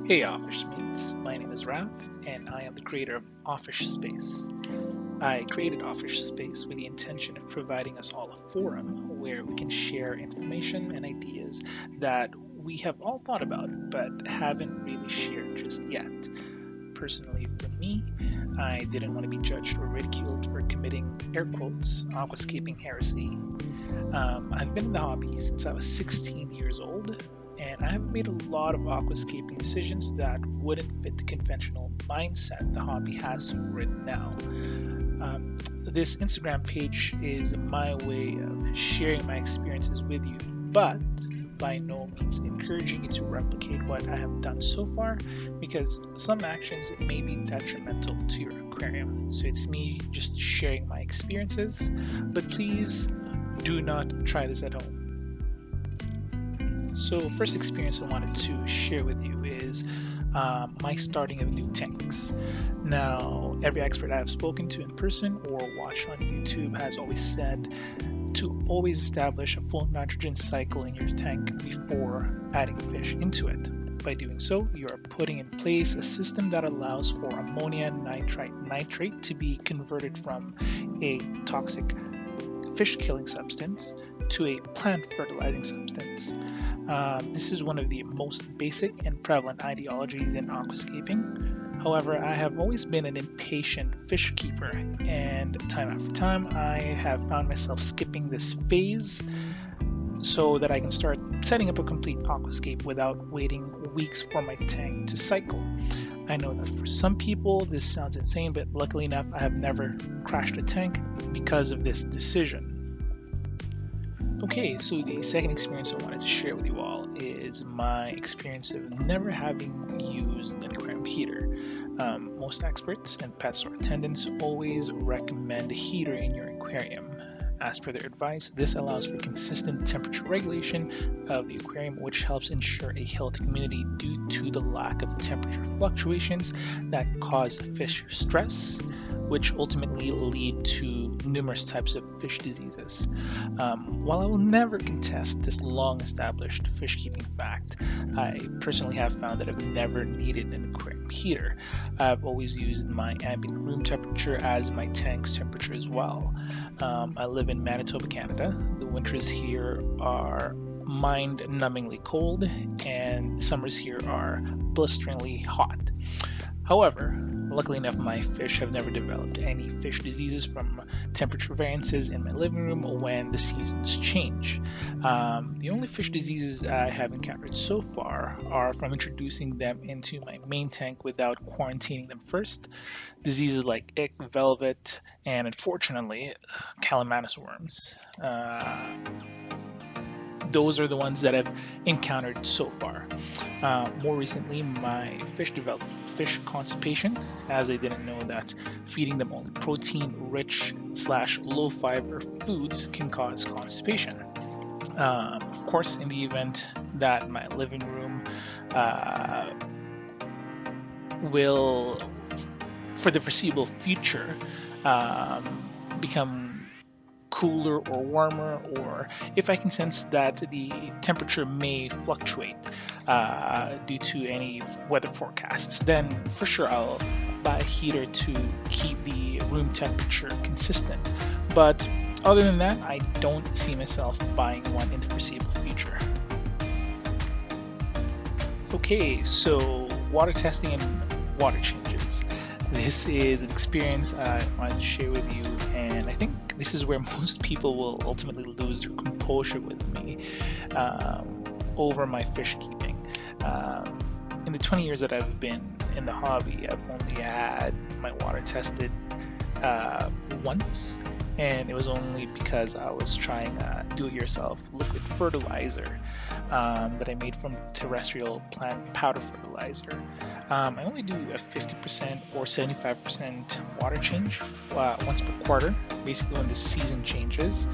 Hey Office mates, my name is Raf and I am the creator of Office Space. I created Office Space with the intention of providing us all a forum where we can share information and ideas that we have all thought about but haven't really shared just yet. Personally, for me, I didn't want to be judged or ridiculed for committing air quotes aquascaping heresy. I've been in the hobby since I was 16 years old, and I have made a lot of aquascaping decisions that wouldn't fit the conventional mindset the hobby has for it now. This Instagram page is my way of sharing my experiences with you, but by no means encouraging you to replicate what I have done so far, because some actions may be detrimental to your aquarium. So it's me just sharing my experiences, but please do not try this at home. So first experience I wanted to share with you is my starting of new tanks. Now, every expert I've spoken to in person or watched on YouTube has always said to always establish a full nitrogen cycle in your tank before adding fish into it. By doing so, you are putting in place a system that allows for ammonia nitrate to be converted from a toxic fish killing substance to a plant fertilizing substance. This is one of the most basic and prevalent ideologies in aquascaping. However, I have always been an impatient fish keeper, and time after time I have found myself skipping this phase so that I can start setting up a complete aquascape without waiting weeks for my tank to cycle. I know that for some people this sounds insane, but luckily enough I have never crashed a tank because of this decision. Okay, so the second experience I wanted to share with you all is my experience of never having used an aquarium heater. Most experts and pet store attendants always recommend a heater in your aquarium. As per their advice, this allows for consistent temperature regulation of the aquarium, which helps ensure a healthy community due to the lack of temperature fluctuations that cause fish stress, which ultimately lead to numerous types of fish diseases. While I will never contest this long-established fish keeping fact, I personally have found that I've never needed an aquarium heater. I've always used my ambient room temperature as my tank's temperature as well. I live in Manitoba, Canada. The winters here are mind-numbingly cold, and summers here are blisteringly hot. However, luckily enough, my fish have never developed any fish diseases from temperature variances in my living room when the seasons change. The only fish diseases I have encountered so far are from introducing them into my main tank without quarantining them first. Diseases like ick, velvet, and unfortunately, calamanus worms. Those are the ones that I've encountered so far. More recently, my fish developed fish constipation, as I didn't know that feeding them only protein-rich / low-fiber foods can cause constipation. Of course, in the event that my living room will, for the foreseeable future, become cooler or warmer, or if I can sense that the temperature may fluctuate due to any weather forecasts, then for sure I'll buy a heater to keep the room temperature consistent. But other than that, I don't see myself buying one in the foreseeable future. Okay, so water testing and water changes. This is an experience I wanted to share with you, and I think this is where most people will ultimately lose their composure with me over my fish keeping. In the 20 years that I've been in the hobby, I've only had my water tested once, and it was only because I was trying do-it-yourself liquid fertilizer that I made from terrestrial plant powder fertilizer. I only do a 50% or 75% water change once per quarter, basically when the season changes.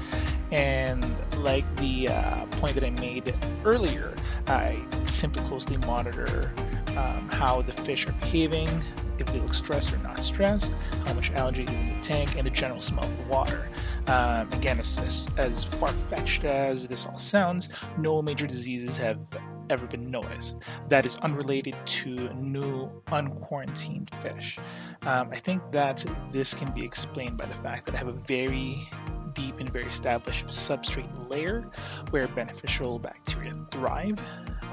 And like the point that I made earlier, I simply closely monitor how the fish are behaving, if they look stressed or not stressed, how much algae is in the tank, and the general smell of the water. Again, as far-fetched as this all sounds, no major diseases have ever been noticed that is unrelated to new unquarantined fish. I think that this can be explained by the fact that I have a very deep and very established substrate layer where beneficial bacteria thrive.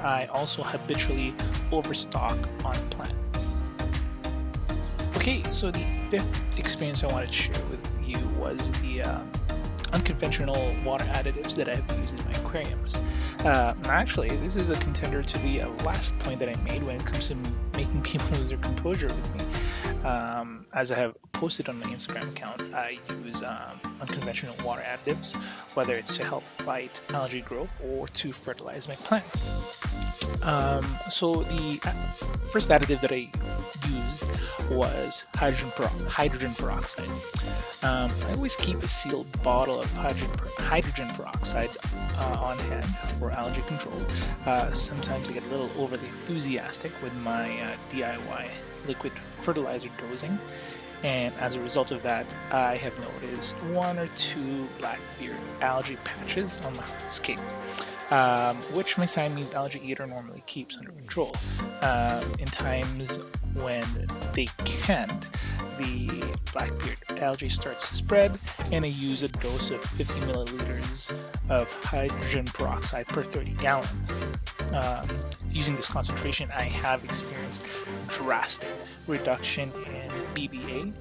I also habitually overstock on plants. Okay, so the fifth experience I wanted to share with you was the unconventional water additives that I've used in my aquariums. Actually, this is a contender to the last point that I made when it comes to making people lose their composure with me. As I have posted on my Instagram account, I use unconventional water additives, whether it's to help fight algae growth or to fertilize my plants. So the first additive that I used was hydrogen peroxide. I always keep a sealed bottle of hydrogen peroxide on hand for algae control. Sometimes I get a little overly enthusiastic with my DIY liquid fertilizer dosing, and as a result of that, I have noticed 1 or 2 blackbeard algae patches on my landscape, which my Siamese algae eater normally keeps under control. In times when they can't, the blackbeard algae starts to spread, and I use a dose of 50 milliliters of hydrogen peroxide per 30 gallons. Using this concentration, I have experienced drastic reduction in BBA.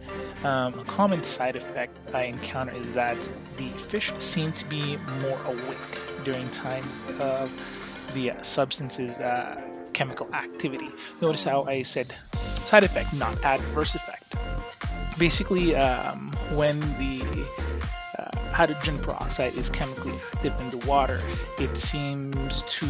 A common side effect I encounter is that the fish seem to be more awake during times of the substance's chemical activity. Notice how I said side effect, not adverse effect. Basically, when the hydrogen peroxide is chemically active in the water, it seems to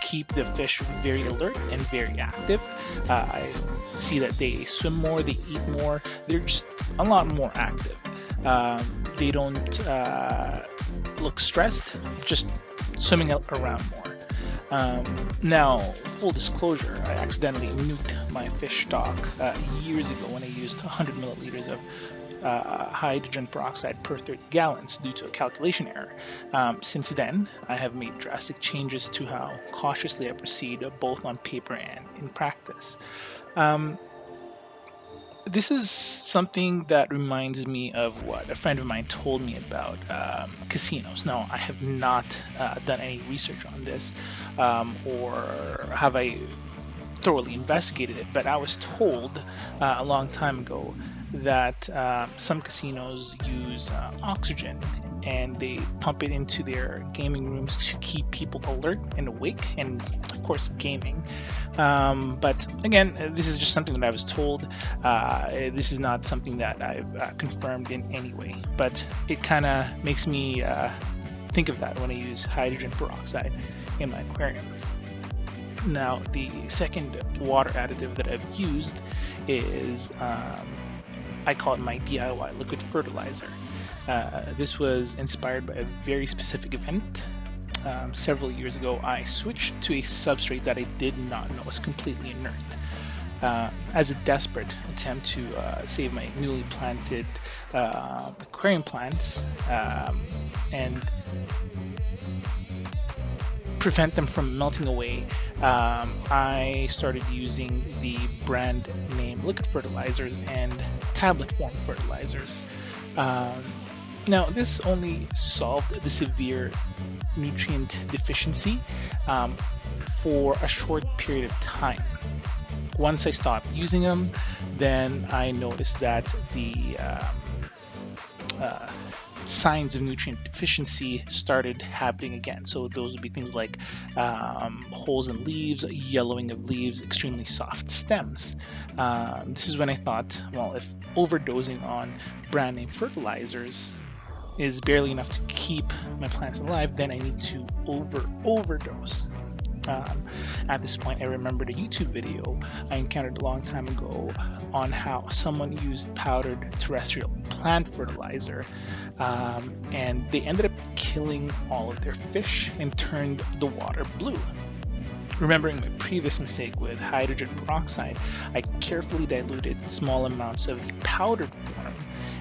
keep the fish very alert and very active. I see that they swim more, they eat more, they're just a lot more active. They don't look stressed, just swimming around more. Now, full disclosure, I accidentally nuked my fish stock years ago when I used 100 milliliters of hydrogen peroxide per 30 gallons due to a calculation error. Since then, I have made drastic changes to how cautiously I proceed, both on paper and in practice. This is something that reminds me of what a friend of mine told me about casinos. Now, I have not done any research on this, or have I thoroughly investigated it, but I was told a long time ago that some casinos use oxygen, and they pump it into their gaming rooms to keep people alert and awake, and of course gaming. But again, this is just something that I was told. This is not something that I've confirmed in any way, but it kind of makes me think of that when I use hydrogen peroxide in my aquariums. Now, the second water additive that I've used is I call it my DIY liquid fertilizer. This was inspired by a very specific event. Several years ago, I switched to a substrate that I did not know was completely inert. As a desperate attempt to save my newly planted aquarium plants and prevent them from melting away, I started using the brand name liquid fertilizers and tablet form fertilizers. Now, this only solved the severe nutrient deficiency for a short period of time. Once I stopped using them, then I noticed that the signs of nutrient deficiency started happening again. So those would be things like holes in leaves, yellowing of leaves, extremely soft stems. This is when I thought, well, if overdosing on brand name fertilizers is barely enough to keep my plants alive, then I need to overdose. At this point, I remembered a YouTube video I encountered a long time ago on how someone used powdered terrestrial plant fertilizer, and they ended up killing all of their fish and turned the water blue. Remembering my previous mistake with hydrogen peroxide, I carefully diluted small amounts of the powdered form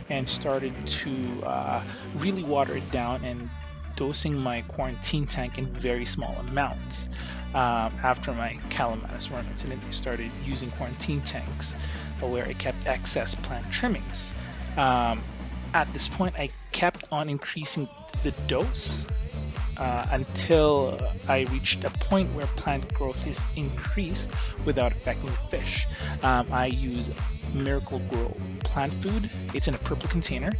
and started to really water it down and dosing my quarantine tank in very small amounts. After my calamanus worm incident, I started using quarantine tanks where I kept excess plant trimmings. At this point, I kept on increasing the dose until I reached a point where plant growth is increased without affecting the fish. I use Miracle Grow plant food. It's in a purple container,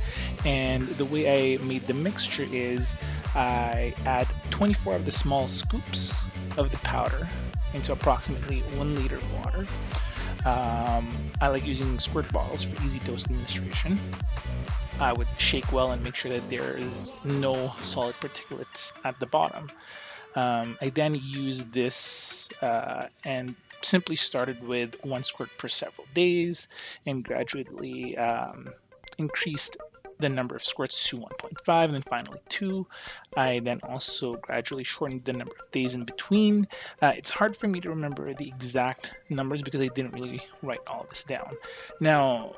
and the way I made the mixture is I add 24 of the small scoops of the powder into approximately 1 liter of water. I like using squirt bottles for easy dose administration. I would shake well and make sure that there is no solid particulates at the bottom. I then used this and simply started with 1 squirt per several days and gradually increased the number of squirts to 1.5 and then finally 2. I then also gradually shortened the number of days in between. It's hard for me to remember the exact numbers because I didn't really write all of this down. Now,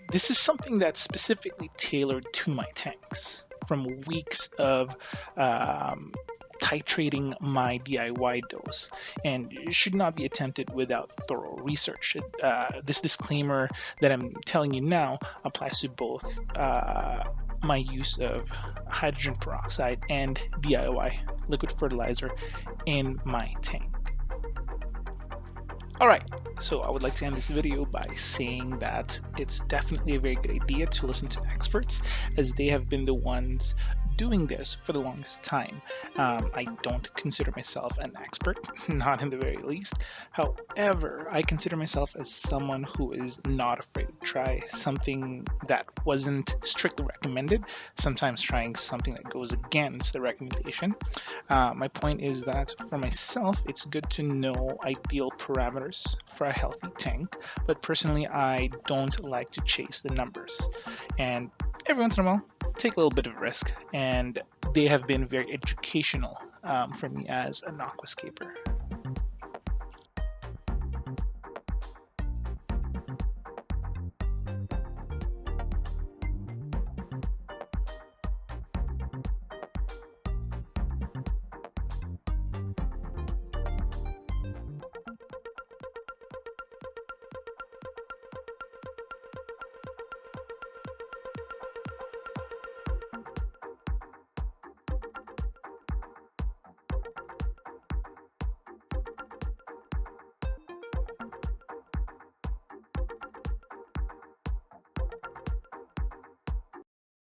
this is something that's specifically tailored to my tanks. From weeks of titrating my DIY dose, and it should not be attempted without thorough research. This disclaimer that I'm telling you now applies to both my use of hydrogen peroxide and DIY liquid fertilizer in my tank. Alright, so I would like to end this video by saying that it's definitely a very good idea to listen to experts, as they have been the ones doing this for the longest time. I don't consider myself an expert, not in the very least. However, I consider myself as someone who is not afraid to try something that wasn't strictly recommended, sometimes trying something that goes against the recommendation. My point is that for myself, it's good to know ideal parameters for a healthy tank, but personally, I don't like to chase the numbers. And every once in a while, take a little bit of risk, and they have been very educational for me as an aquascaper.